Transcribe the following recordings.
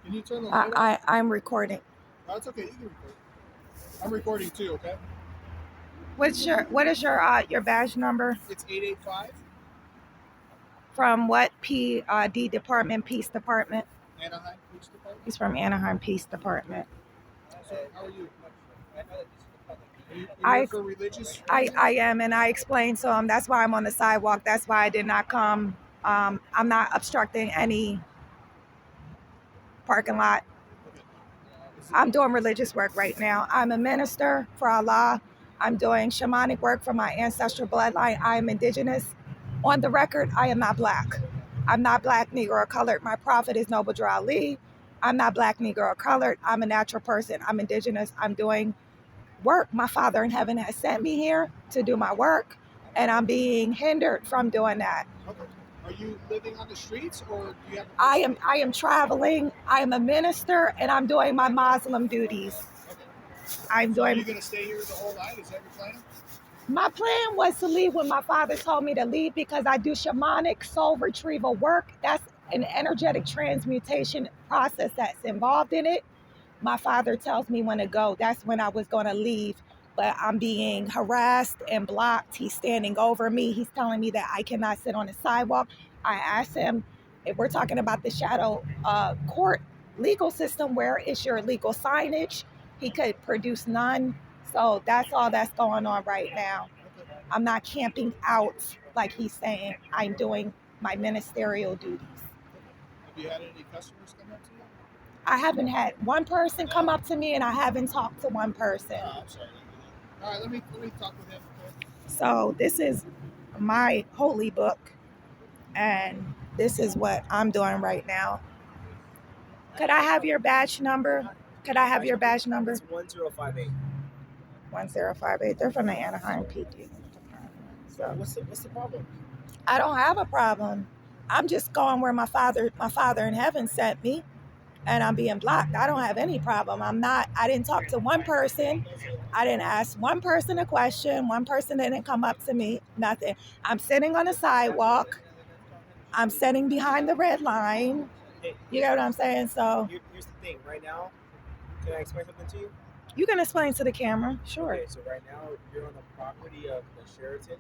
Can you turn the light on? I'm recording. No, it's okay. You can record. I'm recording too. Okay. What is your badge number? It's 885 From what D department? Peace department. Anaheim Police Department. He's from Anaheim Peace Department. So how are you? Are you I here for religious I reasons? I am, and I explained to him that's why I'm on the sidewalk. That's why I did not come. I'm not obstructing any parking lot. Okay. I'm doing religious work right now. I'm a minister for Allah. I'm doing shamanic work for my ancestral bloodline. I am indigenous. On the record, I am not black. I'm not black, Negro, or colored. My prophet is Noble Drew Ali. I'm not black, Negro, or colored. I'm a natural person. I'm indigenous. I'm doing work. My Father in heaven has sent me here to do my work, and I'm being hindered from doing that. Okay. Are you living on the streets, or do you have? I am traveling. I am a minister, and I'm doing my Muslim duties. Okay. I'm So are doing. you gonna stay here the whole night? Is that your plan? My plan was to leave when my father told me to leave because I do shamanic soul retrieval work. That's an energetic transmutation process that's involved in it. My father tells me when to go. That's when I was going to leave, but I'm being harassed and blocked. He's standing over me. He's telling me that I cannot sit on the sidewalk. I asked him if we're talking about the shadow court legal system, where is your legal signage? He could produce none. So that's all that's going on right now. I'm not camping out like he's saying. I'm doing my ministerial duties. Have you had any customers come up to you? I haven't had one person come up to me, and I haven't talked to one person. Oh, I'm sorry. All right, let me talk with him. Okay? So this is my holy book, and this is what I'm doing right now. Could I have your badge number? Could I have your badge number? It's 1058. 1058. They're from the Anaheim PD. So what's the problem? I don't have a problem. I'm just going where my father in heaven sent me, and I'm being blocked. I don't have any problem. I didn't talk to one person. I didn't ask one person a question. One person didn't come up to me, nothing. I'm sitting on the sidewalk. I'm sitting behind the red line. You know what I'm saying? So Here's the thing. Right now, can I explain something to you? you can explain to the camera, sure. Okay, so right now you're on the property of the Sheraton.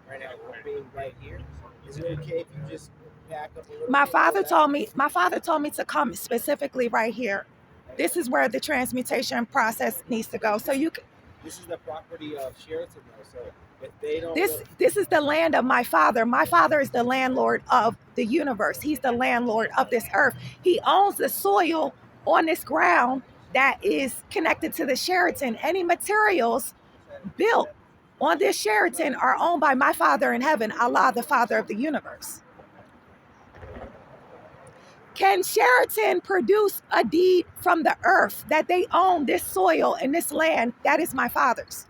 Right now we're being right here. Is it okay if you just back up a little My bit? father told me to come specifically right here. This is where the transmutation process needs to go. So you can, This is the property of Sheraton, though. So if they don't, this is the land of my father. My father is the landlord of the universe. He's the landlord of this earth. He owns the soil on this ground that is connected to the Sheraton. Any materials built on this Sheraton are owned by my Father in heaven, Allah, the Father of the universe. Can Sheraton produce a deed from the earth that they own this soil and this land that is my father's?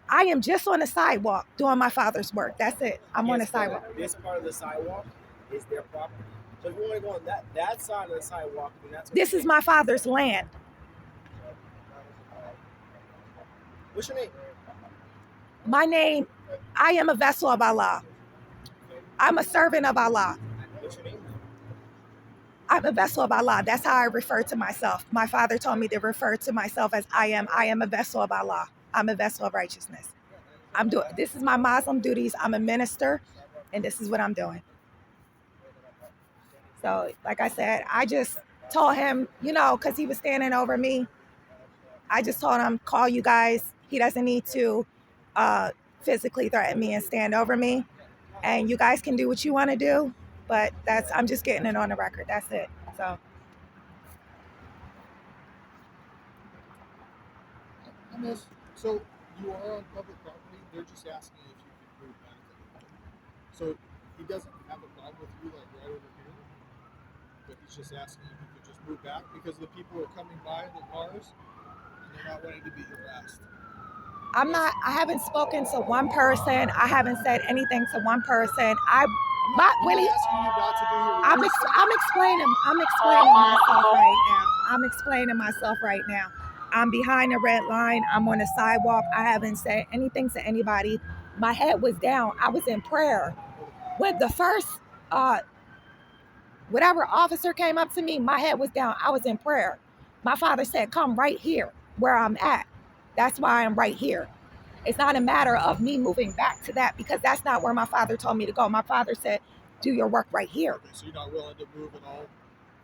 I am just on the sidewalk doing my father's work. That's it. I'm on the sidewalk. This part of the sidewalk is their property. So if you want to go on that side of the sidewalk, then that's okay. This is my father's land. What's your name? My name, I am a vessel of Allah. I'm a servant of Allah. What's your name? I'm a vessel of Allah. That's how I refer to myself. My father told me to refer to myself as I am a vessel of Allah. I'm a vessel of righteousness. This is my Muslim duties. I'm a minister, and this is what I'm doing. So, like I said, I just told him, because he was standing over me, I just told him, call you guys. He doesn't need to physically threaten me and stand over me. And you guys can do what you want to do, but I'm just getting it on the record. That's it. So. So you are on public property. They're just asking if you could move back. So he doesn't have a problem with you like right over here, but he's just asking if you could just move back because the people are coming by the cars and they're not wanting to be harassed. I haven't spoken to one person. I haven't said anything to one person. I'm not asking you not to do your I'm explaining myself right now. I'm behind the red line. I'm on the sidewalk. I haven't said anything to anybody. My head was down. I was in prayer. When the first Whatever officer came up to me, my head was down. I was in prayer. My father said, come right here where I'm at. That's why I'm right here. It's not a matter of me moving back to that because that's not where my father told me to go. My father said, do your work right here. Okay, so you're not willing to move at all?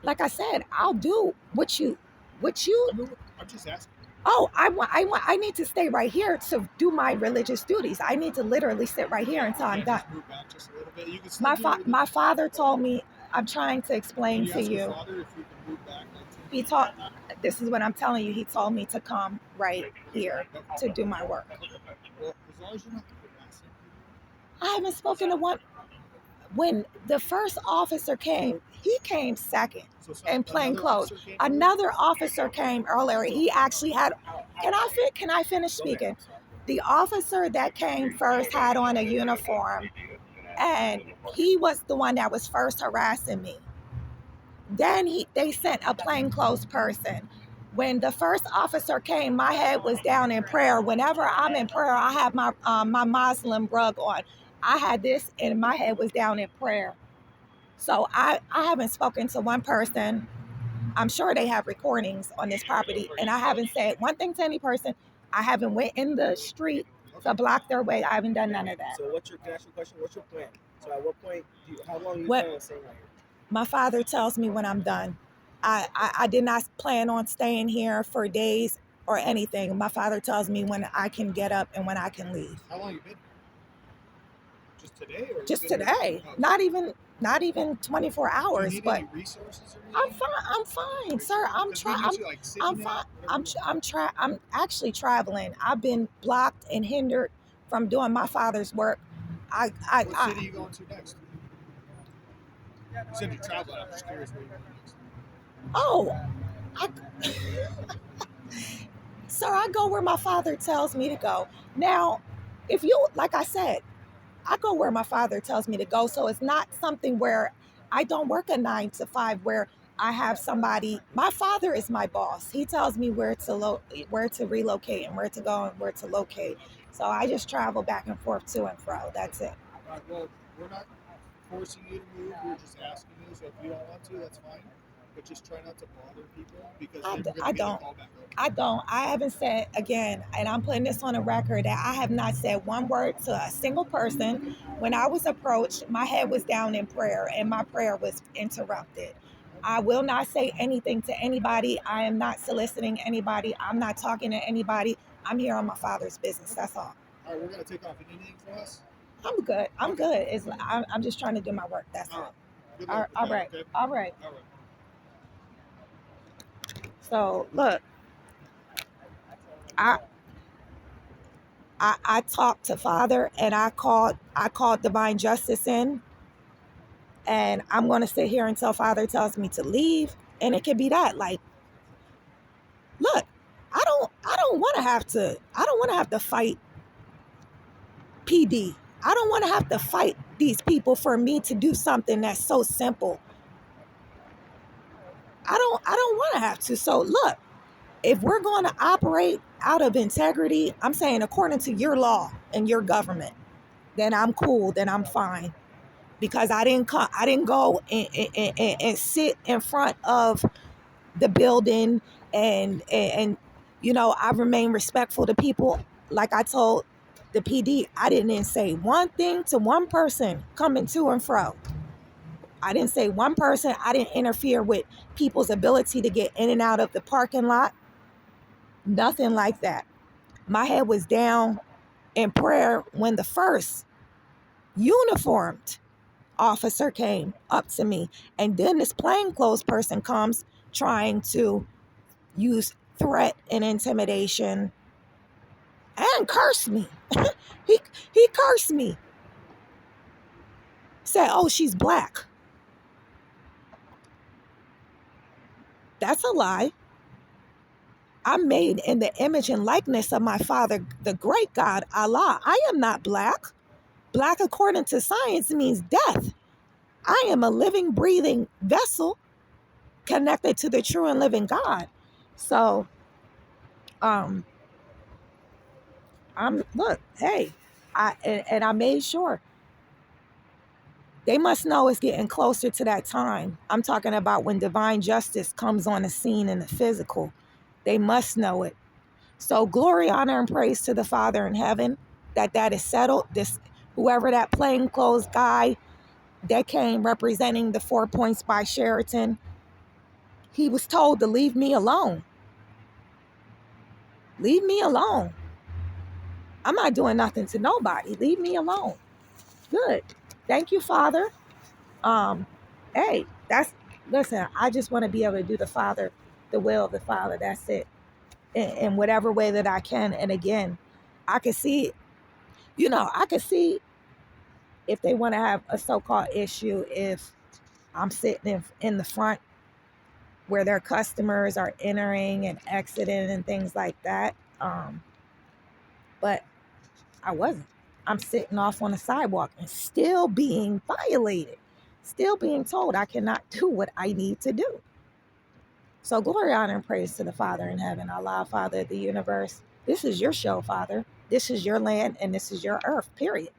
Like I said, I'll do what you. I'm just asking. Oh, I need to stay right here to do my religious duties. I need to literally sit right here until I'm done. Just move back just a little bit. You can still My father told me, I'm trying to explain to you. Your father if you can move back? He taught, this is what I'm telling you. He told me to come right here to do my work. Well, as long as you're not harassing people. I haven't spoken to one. When the first officer came, he came second in plain clothes. Another officer came earlier. He actually had, can I finish speaking? The officer that came first had on a uniform, and he was the one that was first harassing me. Then they sent a plainclothes person. When the first officer came, my head was down in prayer. Whenever I'm in prayer, I have my Muslim rug on. I had this, and my head was down in prayer. So I haven't spoken to one person. I'm sure they have recordings on this property, and I haven't said one thing to any person. I haven't went in the street to block their way. I haven't done none of that. So can I ask you a question? What's your plan? So at what point, how long do you plan on staying out here? My father tells me when I'm done. I did not plan on staying here for days or anything. My father tells me when I can get up and when I can leave. How long you been? Just today? Or just today. Oh. Not even 24 hours. Do you need but any resources or anything? I'm fine, sir. I'm fine. I'm actually traveling. I've been blocked and hindered from doing my father's work. What city are you going to next? You said you're traveling. I'm just curious where you're going next. Oh, sir, I go where my father tells me to go. Now, if you, like I said, I go where my father tells me to go. So it's not something where I don't work a 9 to 5 where I have somebody. My father is my boss. He tells me where to relocate and where to go and where to locate. So I just travel back and forth to and fro. That's it. All right, well, we're not forcing you to move. We're just asking you. So if you don't want to, that's fine. But just try not to bother people because I don't. I haven't said, again, and I'm putting this on a record, that I have not said one word to a single person. When I was approached, my head was down in prayer and my prayer was interrupted. I will not say anything to anybody. I am not soliciting anybody. I'm not talking to anybody. I'm here on my father's business. That's all. All right, we're going to take off. Anything for us? I'm good. I'm good. I'm just trying to do my work. That's all. All right. Okay. All right. So look, I talked to Father and I called Divine Justice in, and I'm going to sit here until Father tells me to leave, and it could be that. Like, look, I don't want to have to fight PD. I don't want to have to fight these people for me to do something that's so simple. I don't want to have to. So look, if we're going to operate out of integrity, I'm saying according to your law and your government, then I'm cool, then I'm fine. Because I didn't go and sit in front of the building and I remain respectful to people. Like I told the PD, I didn't say one thing to one person coming to and fro. I didn't say one person. I didn't interfere with people's ability to get in and out of the parking lot. Nothing like that. My head was down in prayer when the first uniformed officer came up to me. And then this plainclothes person comes trying to use threat and intimidation and curse me. he cursed me. Said, oh, she's black. That's a lie. I'm made in the image and likeness of my Father, the great God, Allah. I am not black. Black, according to science, means death. I am a living, breathing vessel connected to the true and living God. So, I made sure They must know it's getting closer to that time. I'm talking about when divine justice comes on the scene in the physical. They must know it. So glory, honor, and praise to the Father in heaven that is settled. This whoever that plainclothes guy that came representing the 4 Points by Sheraton, he was told to leave me alone. Leave me alone. I'm not doing nothing to nobody. Leave me alone. Good. Thank you, Father. Hey, listen, I just want to be able to do the will of the Father. That's it. In whatever way that I can. And again, I can see, I can see if they want to have a so-called issue if I'm sitting in the front where their customers are entering and exiting and things like that. But I wasn't. I'm sitting off on the sidewalk and still being violated, still being told I cannot do what I need to do. So glory, honor, and praise to the Father in heaven, Allah, Father of the universe. This is your show, Father. This is your land and this is your earth, period.